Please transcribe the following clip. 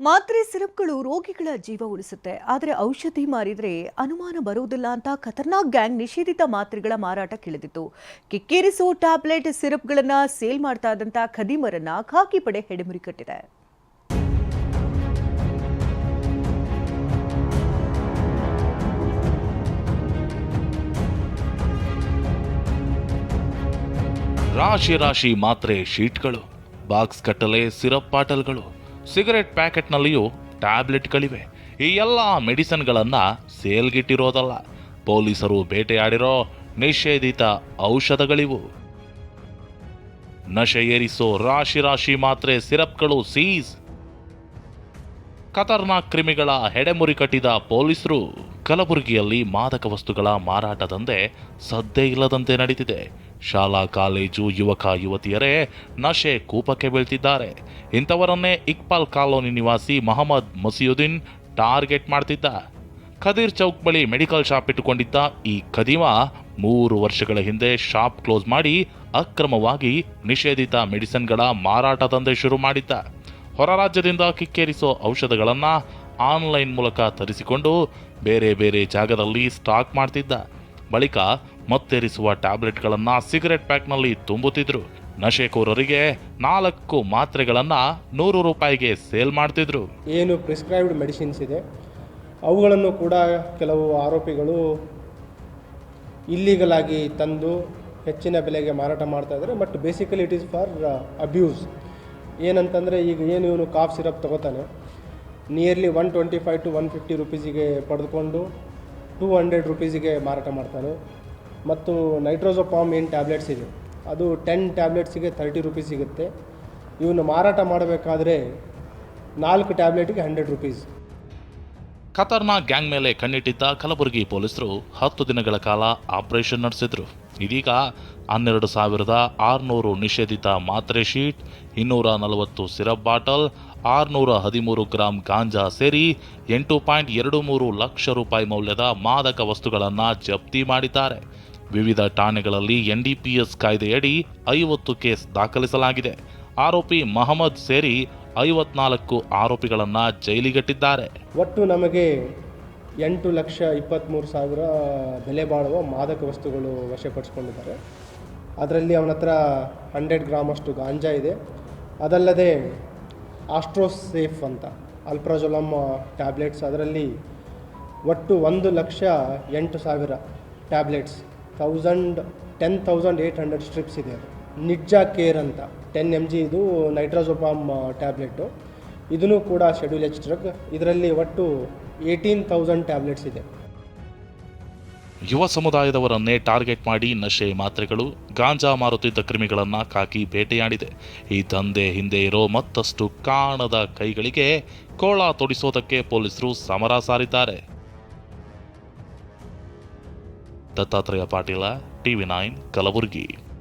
ಮಾತ್ರೆ ಸಿರಪ್ಗಳು ರೋಗಿಗಳ ಜೀವ ಉಳಿಸುತ್ತೆ, ಆದರೆ ಔಷಧಿ ಮಾರಿದ್ರೆ ಅನುಮಾನ ಬರುವುದಿಲ್ಲ ಅಂತ ಖತರ್ನಾಕ್ ಗ್ಯಾಂಗ್ ನಿಷೇಧಿತ ಮಾತ್ರೆಗಳ ಮಾರಾಟಕ್ಕಿಳಿದಿತ್ತು. ಕಿಕ್ಕೇರಿಸೋ ಟ್ಯಾಬ್ಲೆಟ್ ಸಿರಪ್ಗಳನ್ನ ಸೇಲ್ ಮಾಡ್ತಾ ಇದ್ದಂತ ಖದೀಮರನ್ನ ಖಾಕಿ ಪಡೆ ಹೆಡೆಮುರಿ ಕಟ್ಟಿದೆ. ರಾಶಿ ರಾಶಿ ಮಾತ್ರೆ ಶೀಟ್ಗಳು, ಬಾಕ್ಸ್ ಕಟ್ಟಲೆ ಸಿರಪ್ ಬಾಟಲ್ಗಳು, ಸಿಗರೆಟ್ ಪ್ಯಾಕೆಟ್ನಲ್ಲಿಯೂ ಟ್ಯಾಬ್ಲೆಟ್ಗಳಿವೆ. ಈ ಎಲ್ಲ ಮೆಡಿಸಿನ್ಗಳನ್ನ ಸೇಲ್ಗಿಟ್ಟಿರೋದಲ್ಲ, ಪೊಲೀಸರು ಬೇಟೆಯಾಡಿರೋ ನಿಷೇಧಿತ ಔಷಧಗಳಿವು. ನಶೆ ಏರಿಸೋ ರಾಶಿ ರಾಶಿ ಮಾತ್ರೆ ಸಿರಪ್ಗಳು ಸೀಸ್. ಖತರ್ನಾಕ್ ಕ್ರಿಮಿಗಳ ಹೆಡೆಮುರಿ ಕಟ್ಟಿದ ಪೊಲೀಸರು. ಕಲಬುರಗಿಯಲ್ಲಿ ಮಾದಕ ವಸ್ತುಗಳ ಮಾರಾಟ ದಂಧೆ ಸದ್ದೇ ಇಲ್ಲದಂತೆ ನಡೀತಿದೆ. ಶಾಲಾ ಕಾಲೇಜು ಯುವಕ ಯುವತಿಯರೇ ನಶೆ ಕೂಪಕ್ಕೆ ಬೀಳ್ತಿದ್ದಾರೆ. ಇಂಥವರನ್ನೇ ಇಕ್ಬಾಲ್ ಕಾಲೋನಿ ನಿವಾಸಿ ಮೊಹಮ್ಮದ್ ಮಸಿಯುದ್ದೀನ್ ಟಾರ್ಗೆಟ್ ಮಾಡ್ತಿದ್ದ. ಖದೀರ್ ಚೌಕ್ ಬಳಿ ಮೆಡಿಕಲ್ ಶಾಪ್ ಇಟ್ಟುಕೊಂಡಿದ್ದ ಈ ಖದೀಮ 3 ವರ್ಷಗಳ ಹಿಂದೆ ಶಾಪ್ ಕ್ಲೋಸ್ ಮಾಡಿ ಅಕ್ರಮವಾಗಿ ನಿಷೇಧಿತ ಮೆಡಿಸಿನ್ಗಳ ಮಾರಾಟ ದಂಧೆ ಶುರು ಮಾಡಿದ್ದ. ಹೊರ ರಾಜ್ಯದಿಂದ ಕಿಕ್ಕೇರಿಸೋ ಔಷಧಗಳನ್ನು ಆನ್ಲೈನ್ ಮೂಲಕ ತರಿಸಿಕೊಂಡು ಬೇರೆ ಬೇರೆ ಜಾಗದಲ್ಲಿ ಸ್ಟಾಕ್ ಮಾಡ್ತಿದ್ದ. ಬಳಿಕ ಮತ್ತೇರಿಸುವ ಟ್ಯಾಬ್ಲೆಟ್ಗಳನ್ನು ಸಿಗರೆಟ್ ಪ್ಯಾಕ್ನಲ್ಲಿ ತುಂಬುತ್ತಿದ್ರು. ನಶೆಕೋರರಿಗೆ 4 ಮಾತ್ರೆಗಳನ್ನು 100 ರೂಪಾಯಿಗೆ ಸೇಲ್ ಮಾಡ್ತಿದ್ರು. ಏನು ಪ್ರಿಸ್ಕ್ರೈಬ್ಡ್ ಮೆಡಿಸಿನ್ಸ್ ಇದೆ ಅವುಗಳನ್ನು ಕೂಡ ಕೆಲವು ಆರೋಪಿಗಳು ಇಲ್ಲೀಗಲ್ ಆಗಿ ತಂದು ಹೆಚ್ಚಿನ ಬೆಲೆಗೆ ಮಾರಾಟ ಮಾಡ್ತಾ ಇದ್ದಾರೆ. But basically it is for abuse. ಏನಂತಂದರೆ ಈಗ ಏನು ಇವನು ಕಾಫ್ ಸಿರಪ್ ತಗೋತಾನೆ, ನಿಯರ್ಲಿ 125 to 150 ರೂಪೀಸಿಗೆ ಪಡೆದುಕೊಂಡು 200 ರೂಪೀಸಿಗೆ ಮಾರಾಟ ಮಾಡ್ತಾನೆ. ಮತ್ತು ನೈಟ್ರೋಸೋಪಾಮ್ ಏನು ಟ್ಯಾಬ್ಲೆಟ್ಸ್ ಇದೆ ಅದು 10 ಟ್ಯಾಬ್ಲೆಟ್ಸಿಗೆ 30 ರೂಪೀಸ್ ಸಿಗುತ್ತೆ. ಇವನು ಮಾರಾಟ ಮಾಡಬೇಕಾದ್ರೆ 4 ಟ್ಯಾಬ್ಲೆಟ್ಗೆ 100 ರೂಪೀಸ್. ಖತರ್ನಾಕ್ ಗ್ಯಾಂಗ್ ಮೇಲೆ ಕಣ್ಣಿಟ್ಟಿದ್ದ ಕಲಬುರಗಿ ಪೊಲೀಸರು 10 ದಿನಗಳ ಕಾಲ ಆಪರೇಷನ್ ನಡೆಸಿದ್ರು. ಇದೀಗ 12,600 ನಿಷೇಧಿತ ಮಾತ್ರೆ ಶೀಟ್, 240 ಸಿರಪ್ ಬಾಟಲ್, 613 ಗ್ರಾಂ ಗಾಂಜಾ ಸೇರಿ 8.23 ಲಕ್ಷ ರೂಪಾಯಿ ಮೌಲ್ಯದ ಮಾದಕ ವಸ್ತುಗಳನ್ನು ಜಪ್ತಿ ಮಾಡಿದ್ದಾರೆ. ವಿವಿಧ ಠಾಣೆಗಳಲ್ಲಿ NDPS ಕಾಯ್ದೆಯಡಿ 50 ಕೇಸ್ ದಾಖಲಿಸಲಾಗಿದೆ. ಆರೋಪಿ ಮಹಮ್ಮದ್ ಸೇರಿ 54 ಆರೋಪಿಗಳನ್ನು ಜೈಲಿಗಟ್ಟಿದ್ದಾರೆ. ಒಟ್ಟು ನಮಗೆ 8,23,000 ಬೆಲೆ ಬಾಳುವ ಮಾದಕ ವಸ್ತುಗಳು ವಶಪಡಿಸಿಕೊಂಡಿದ್ದಾರೆ. ಅದರಲ್ಲಿ ಅವನ ಹತ್ರ 100 ಗ್ರಾಮ್ ಅಷ್ಟು ಗಾಂಜಾ ಇದೆ. ಅದಲ್ಲದೆ ಆಸ್ಟ್ರೋಸೇಫ್ ಅಂತ ಅಲ್ಪ್ರಾಜೋಲಮ್ ಟ್ಯಾಬ್ಲೆಟ್ಸ್, ಅದರಲ್ಲಿ ಒಟ್ಟು 1,08,000 ಟ್ಯಾಬ್ಲೆಟ್ಸ್, 10,800 ಸ್ಟ್ರಿಪ್ಸ್ ಇದೆ. ನಿಡ್ಜಾ ಕೇರ್ ಅಂತ 10 mg ಇದು ನೈಟ್ರೋಸೋಪಾಮ್ ಟ್ಯಾಬ್ಲೆಟು, ಇದೂ ಕೂಡ ಶೆಡ್ಯೂಲ್ H ಡ್ರಗ್. ಇದರಲ್ಲಿ ಒಟ್ಟು 18,000 ಟ್ಯಾಬ್ಲೆಟ್ಸ್ ಇದೆ. ಯುವ ಸಮುದಾಯದವರನ್ನೇ ಟಾರ್ಗೆಟ್ ಮಾಡಿ ನಶೆ ಮಾತ್ರೆಗಳು, ಗಾಂಜಾ ಮಾರುತ್ತಿದ್ದ ಕ್ರಿಮಿಗಳನ್ನು ಕಾಕಿ ಬೇಟೆಯಾಡಿದೆ. ಈ ದಂಧೆ ಹಿಂದೆ ಇರೋ ಮತ್ತಷ್ಟು ಕಾಣದ ಕೈಗಳಿಗೆ ಕೋಳ ತೊಡಿಸೋದಕ್ಕೆ ಪೊಲೀಸರು ಸಮರ ಸಾರಿದ್ದಾರೆ. ದತ್ತಾತ್ರೇಯ ಪಾಟೀಲ, TV9 ಕಲಬುರಗಿ.